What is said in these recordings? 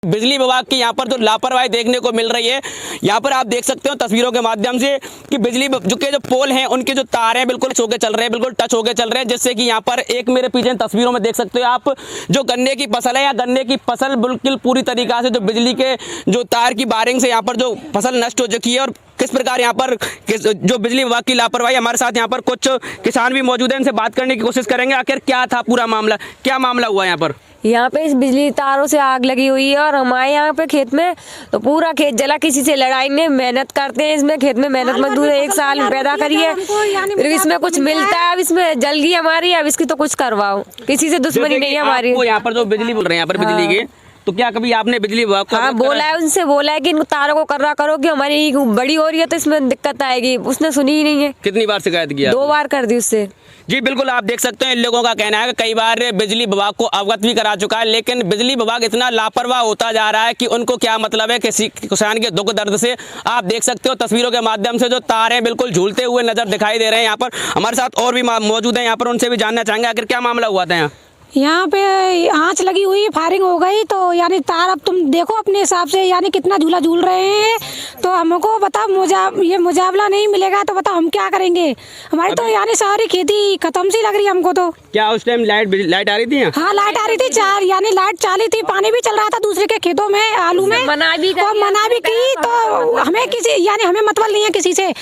बिजली विभाग की यहाँ पर जो लापरवाही देखने को मिल रही है, यहाँ पर आप देख सकते हो तस्वीरों के माध्यम से कि बिजली जो पोल हैं उनके जो तार हैं बिल्कुल टच होके चल रहे हैं, बिल्कुल टच होके चल रहे हैं, जिससे कि यहाँ पर एक मेरे पीछे तस्वीरों में देख सकते हो आप जो गन्ने की फसल है या गन्ने की फसल बिल्कुल पूरी तरीका से जो बिजली के जो तार की वायरिंग से यहाँ पर जो फसल नष्ट हो चुकी है और किस प्रकार यहाँ पर जो बिजली विभाग की लापरवाही। हमारे साथ यहाँ पर कुछ किसान भी मौजूद हैं, इनसे बात करने की कोशिश करेंगे आखिर क्या था पूरा मामला, क्या मामला हुआ यहाँ पर। यहाँ पे इस बिजली तारों से आग लगी हुई है और हमारे यहाँ पे खेत में तो पूरा खेत जला। किसी से लड़ाई नहीं, मेहनत करते हैं इसमें, खेत में मेहनत मजदूर है, 1 साल पैदा करी है, फिर इसमें कुछ मिलता है। अब इसमें जल गई हमारी, अब इसकी तो कुछ करवाओ, किसी से दुश्मनी नहीं है हमारी। यहाँ पर जो बिजली बोल रहे हैं यहाँ पर बिजली की, तो क्या कभी आपने बिजली विभाग को बोला है, उनसे बोला है कि इन तारों को कर्रा करो कि हमारी बड़ी हो रही है तो इसमें दिक्कत आएगी, उसने सुनी ही नहीं है। कितनी बार शिकायत किया? 2 बार कर दी उससे। जी बिल्कुल, आप देख सकते हैं इन लोगों का कहना है कि कई बार बिजली विभाग को अवगत भी करा चुका है, लेकिन बिजली विभाग इतना लापरवाह होता जा रहा है कि उनको क्या मतलब है किसी किसान के दुख दर्द से। आप देख सकते हो तस्वीरों के माध्यम से जो तार हैं बिल्कुल झूलते हुए नजर दिखाई दे रहे हैं। यहाँ पर हमारे साथ और भी मौजूद हैं, यहाँ पर उनसे भी जानना चाहेंगे आखिर क्या मामला हुआ था। यहाँ पे आँच लगी हुई, फायरिंग हो गई, तो यानी तार अब तुम देखो अपने हिसाब से यानी कितना झूला झूल रहे हैं। तो हमको बता ये मुआवजा नहीं मिलेगा तो बता हम क्या करेंगे। हमारी तो यानी सारी खेती खत्म सी लग रही है हमको। तो क्या उस टाइम लाइट आ रही थी? हाँ लाइट आ रही थी, यानी लाइट चाली थी, पानी भी चल रहा था दूसरे के खेतों में, आलू में मना भी की। तो हमें किसी यानी हमें मतलब नहीं है किसी से।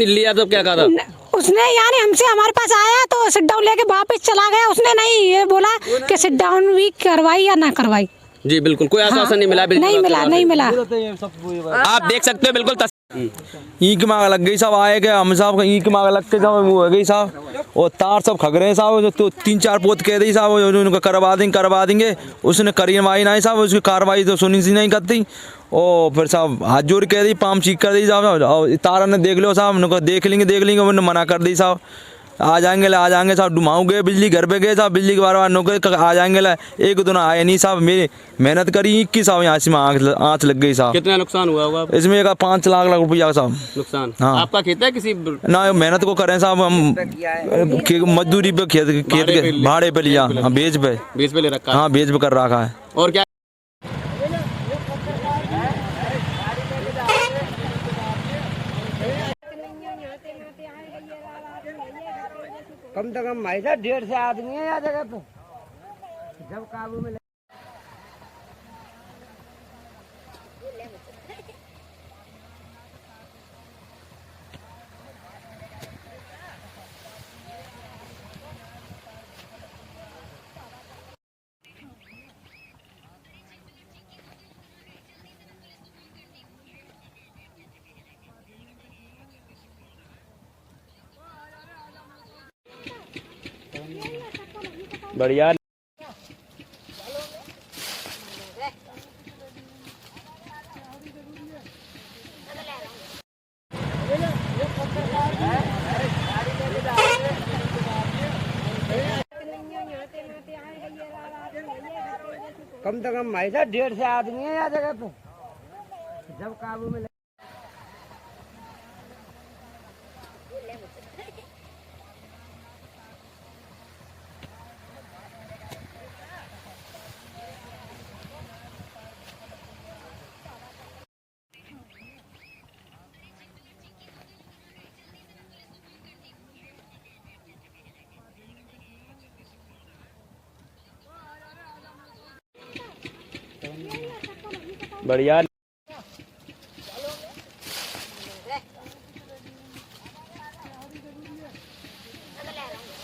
लिया तो क्या कहा था उसने, यानी हमसे हमारे पास आया तो सिट डाउन लेके वापस चला गया। उसने नहीं ये बोला कि सिट डाउन भी करवाई या ना करवाई। जी बिल्कुल, कोई आश्वासन नहीं मिला। नहीं मिला। आप देख सकते हो बिल्कुल ईंक मांग लग गई, सब आए गए, हम सब ईंक मांग लग के सब वो हो गई साहब, और तार सब खग रहे हैं साहब। तो 3-4 पोत कह दी साहब उनको करवा देंगे, उसने करवाई नहीं साहब, उसकी कार्रवाई तो सुनी सी नहीं करती। और फिर साहब हाथ जोड़ कह दी, पाम चीख कर दी साहब, और तारा ने देख लो साहब, उनको देख लेंगे उन्होंने मना कर दी साहब, आ जाएंगे साहब। डुमाऊ गए बिजली घर पे गए साहब, बिजली के बार नौकर आ जाएंगे एक दिन आए नहीं साहब। मेरी मेहनत करी 21 साहब, यहाँ से आँच लग गई साहब। कितना नुकसान हुआ होगा इसमें? 5 लाख रुपया साहब नुकसान। हाँ। आपका खेत है किसी ना, मेहनत को करें साहब, हम मजदूरी पे खेत के भाड़े पे लिया। हाँ बेच पे ले रखा। हाँ बेच पे कर रखा है। और क्या कम से कम भाई साहब 150 आदमी है यहाँ जगह पे, जब काबू में बढ़िया। कम से कम भाई साहब 150 आदमी है यहाँ जगह पे, जब काबू में बढ़िया।